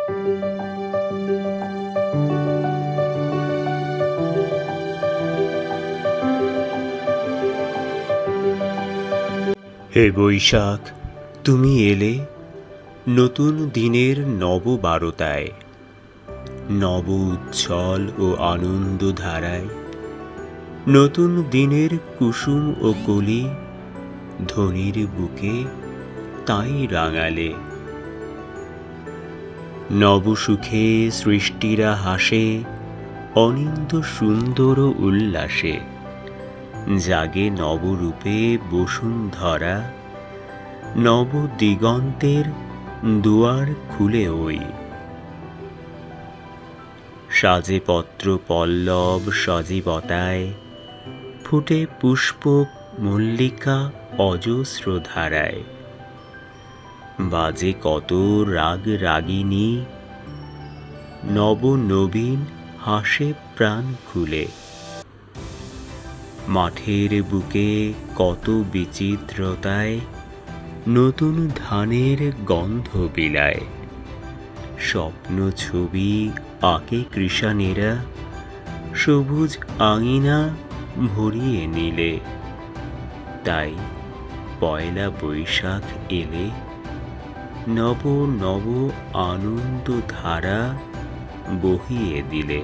হে বৈশাখ, তুমি এলে নতুন দিনের নববারতায়, নব উজ্জ্বল ও আনন্দ ধারায়। নতুন দিনের কুসুম ও কলি ধনির বুকে তাই রাঙালে। নবসুখে সৃষ্টিরা হাসে, অনিন্দ সুন্দর উল্লাসে। জাগে নবরূপে বসুন্ধরা, নব দিগন্তের দুয়ার খুলে ওই। সাজে পত্র পল্লব সজীবতায়, ফুটে পুষ্প মল্লিকা অজস্র ধারায়। বাজে কত রাগ রাগিনী, নব নবীন হাসে প্রাণ খুলে। মাঠের বুকে কত বিচিত্রতায়, নতুন ধানের গন্ধ বিলায়। স্বপ্ন ছবি আঁকে কৃষানেরা, সবুজ আঙিনা ভরিয়ে নিলে। তাই পয়লা বৈশাখ এলে, নব নব আনন্দ ধারা বহিয়ে দিলে।